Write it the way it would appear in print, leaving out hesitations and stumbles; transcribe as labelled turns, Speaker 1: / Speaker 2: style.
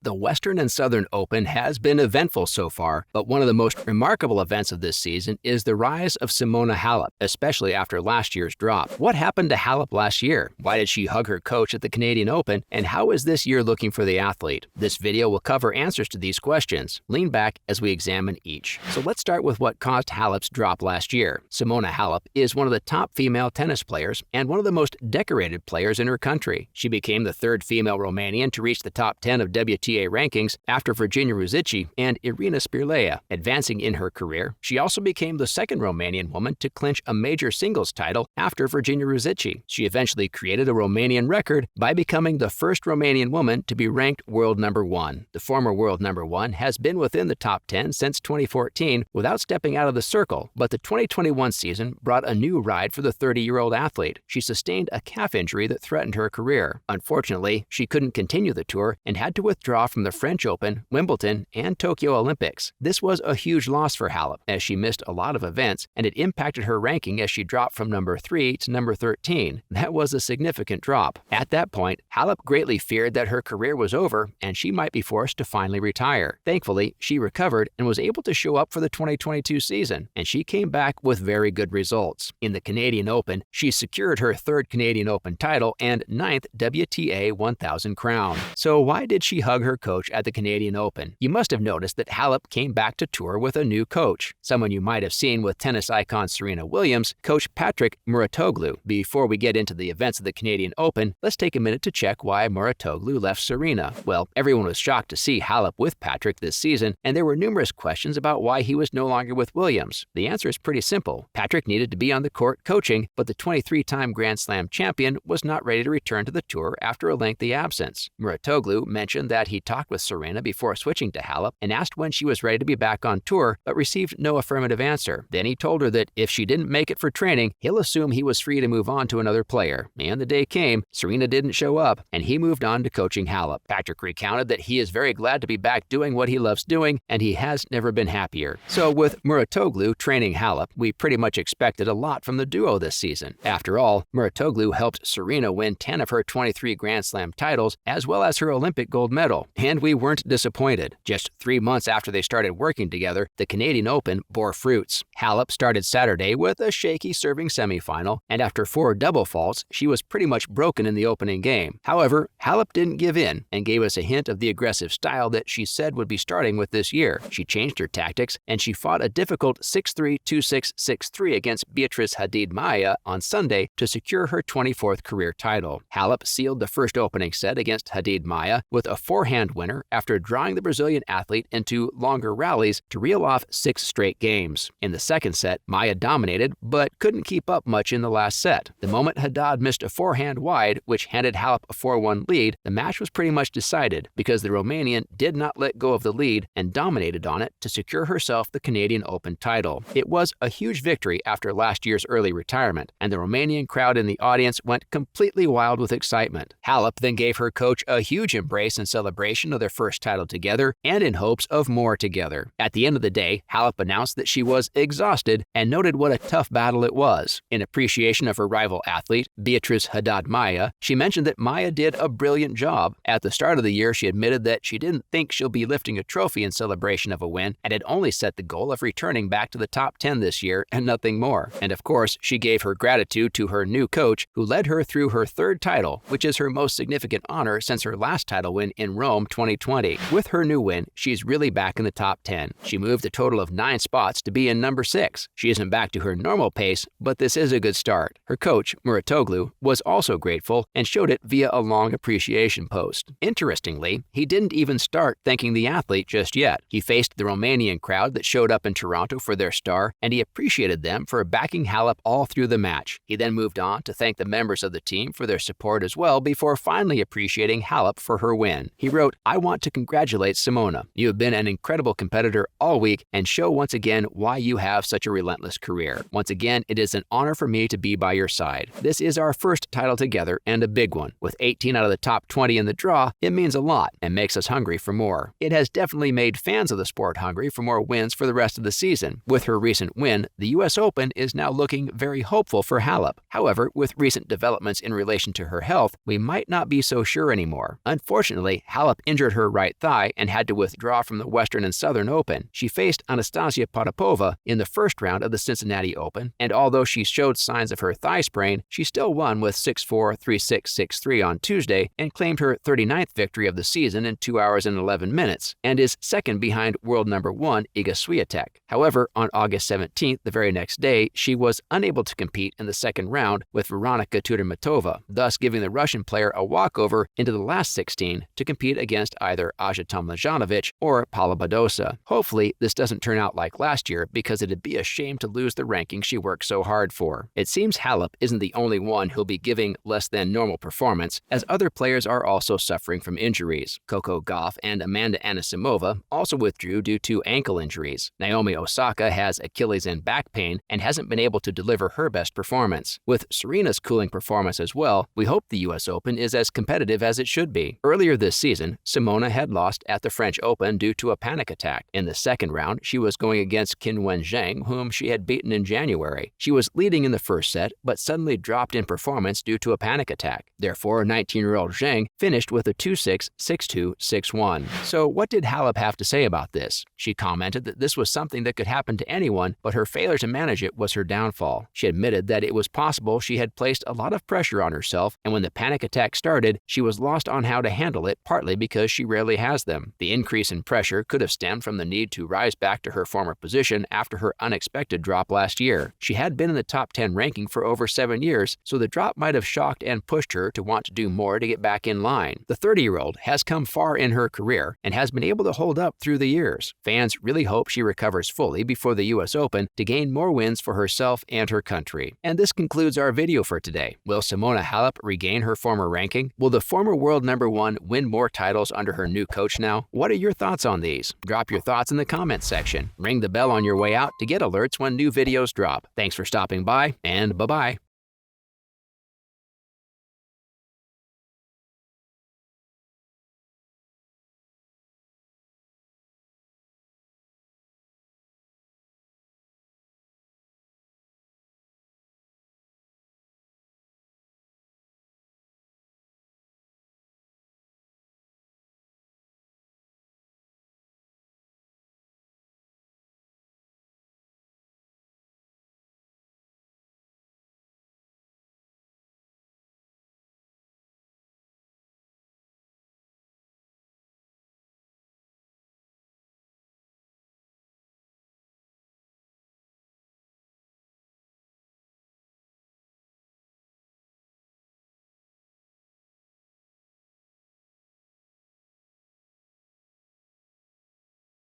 Speaker 1: The Western and Southern Open has been eventful so far, but one of the most remarkable events of this season is the rise of Simona Halep, especially after last year's drop. What happened to Halep last year? Why did she hug her coach at the Canadian Open? And how is this year looking for the athlete? This video will cover answers to these questions. Lean back as we examine each. So let's start with what caused Halep's drop last year. Simona Halep is one of the top female tennis players and one of the most decorated players in her country. She became the third female Romanian to reach the top 10 of WTA rankings after Virginia Ruzici and Irina Spirlea. Advancing in her career, she also became the second Romanian woman to clinch a major singles title after Virginia Ruzici. She eventually created a Romanian record by becoming the first Romanian woman to be ranked world number 1. The former world number 1 has been within the top 10 since 2014 without stepping out of the circle, but the 2021 season brought a new ride for the 30-year-old athlete. She sustained a calf injury that threatened her career. Unfortunately, she couldn't continue the tour and had to withdraw from the French Open, Wimbledon, and Tokyo Olympics. This was a huge loss for Halep as she missed a lot of events, and it impacted her ranking as she dropped from number 3 to number 13. That was a significant drop. At that point, Halep greatly feared that her career was over and she might be forced to finally retire. Thankfully, she recovered and was able to show up for the 2022 season, and she came back with very good results. In the Canadian Open, she secured her third Canadian Open title and 9th WTA 1000 crown. So why did she hug her coach at the Canadian Open? You must have noticed that Halep came back to tour with a new coach, someone you might have seen with tennis icon Serena Williams, Coach Patrick Mouratoglou. Before we get into the events of the Canadian Open, let's take a minute to check why Mouratoglou left Serena. Well, everyone was shocked to see Halep with Patrick this season, and there were numerous questions about why he was no longer with Williams. The answer is pretty simple. Patrick needed to be on the court coaching, but the 23-time Grand Slam champion was not ready to return to the tour after a lengthy absence. Mouratoglou mentioned that he talked with Serena before switching to Halep and asked when she was ready to be back on tour, but received no affirmative answer. Then he told her that if she didn't make it for training, he'll assume he was free to move on to another player. And the day came, Serena didn't show up, and he moved on to coaching Halep. Patrick recounted that he is very glad to be back doing what he loves doing, and he has never been happier. So with Mouratoglou training Halep, we pretty much expected a lot from the duo this season. After all, Mouratoglou helped Serena win 10 of her 23 Grand Slam titles, as well as her Olympic gold medal, and we weren't disappointed. Just 3 months after they started working together, the Canadian Open bore fruits. Halep started Saturday with a shaky serving semifinal, and after 4 double faults, she was pretty much broken in the opening game. However, Halep didn't give in and gave us a hint of the aggressive style that she said would be starting with this year. She changed her tactics, and she fought a difficult 6-3, 2-6, 6-3 against Beatriz Haddad-Maia on Sunday to secure her 24th career title. Halep sealed the first opening set against Haddad-Maia with a forehand winner after drawing the Brazilian athlete into longer rallies to reel off 6 straight games. In the second set, Maia dominated but couldn't keep up much in the last set. The moment Haddad missed a forehand wide, which handed Halep a 4-1 lead, the match was pretty much decided because the Romanian did not let go of the lead and dominated on it to secure herself the Canadian Open title. It was a huge victory after last year's early retirement, and the Romanian crowd in the audience went completely wild with excitement. Halep then gave her coach a huge embrace in celebration of their first title together and in hopes of more together. At the end of the day, Halep announced that she was exhausted and noted what a tough battle it was. In appreciation of her rival athlete, Beatriz Haddad-Maia, she mentioned that Maia did a brilliant job. At the start of the year, she admitted that she didn't think she'll be lifting a trophy in celebration of a win and had only set the goal of returning back to the top 10 this year and nothing more. And of course, she gave her gratitude to her new coach who led her through her third title, which is her most significant honor since her last title win in Rome 2020. With her new win, she's really back in the top 10. She moved a total of 9 spots to be in number 6. She isn't back to her normal pace, but this is a good start. Her coach, Mouratoglou, was also grateful and showed it via a long appreciation post. Interestingly, he didn't even start thanking the athlete just yet. He faced the Romanian crowd that showed up in Toronto for their star, and he appreciated them for backing Halep all through the match. He then moved on to thank the members of the team for their support as well before finally appreciating Halep for her win. He wrote, "I want to congratulate Simona. You have been an incredible competitor all week and show once again why you have such a relentless career. Once again, it is an honor for me to be by your side. This is our first title together and a big one. With 18 out of the top 20 in the draw, it means a lot and makes us hungry for more. It has definitely made fans of the sport hungry for more wins for the rest of the season. With her recent win, the US Open is now looking very hopeful for Halep. However, with recent developments in relation to her health, we might not be so sure anymore. Unfortunately, Halep Halep injured her right thigh and had to withdraw from the Western and Southern Open. She faced Anastasia Potapova in the first round of the Cincinnati Open, and although she showed signs of her thigh sprain, she still won with 6-4, 3-6, 6-3 on Tuesday and claimed her 39th victory of the season in 2 hours and 11 minutes, and is second behind world number 1 Iga Swiatek. However, on August 17th, the very next day, she was unable to compete in the second round with Veronika Tudormetova, thus giving the Russian player a walkover into the last 16 to compete against either Aja Tomljanovic or Paula Badosa. Hopefully, this doesn't turn out like last year because it'd be a shame to lose the ranking she worked so hard for. It seems Halep isn't the only one who'll be giving less than normal performance, as other players are also suffering from injuries. Coco Gauff and Amanda Anisimova also withdrew due to ankle injuries. Naomi Osaka has Achilles and back pain and hasn't been able to deliver her best performance. With Serena's cooling performance as well, we hope the US Open is as competitive as it should be. Earlier this season, Simona had lost at the French Open due to a panic attack. In the second round, she was going against Qinwen Zheng, whom she had beaten in January. She was leading in the first set, but suddenly dropped in performance due to a panic attack. Therefore, 19-year-old Zheng finished with a 2-6, 6-2, 6-1. So what did Halep have to say about this? She commented that this was something that could happen to anyone, but her failure to manage it was her downfall. She admitted that it was possible she had placed a lot of pressure on herself, and when the panic attack started, she was lost on how to handle it, partly because she rarely has them. The increase in pressure could have stemmed from the need to rise back to her former position after her unexpected drop last year. She had been in the top 10 ranking for over 7 years, so the drop might have shocked and pushed her to want to do more to get back in line. The 30-year-old has come far in her career and has been able to hold up through the years. Fans really hope she recovers fully before the US Open to gain more wins for herself and her country. And this concludes our video for today. Will Simona Halep regain her former ranking? Will the former world number 1 win more titles under her new coach now? What are your thoughts on these? Drop your thoughts in the comments section. Ring the bell on your way out to get alerts when new videos drop. Thanks for stopping by, and bye-bye.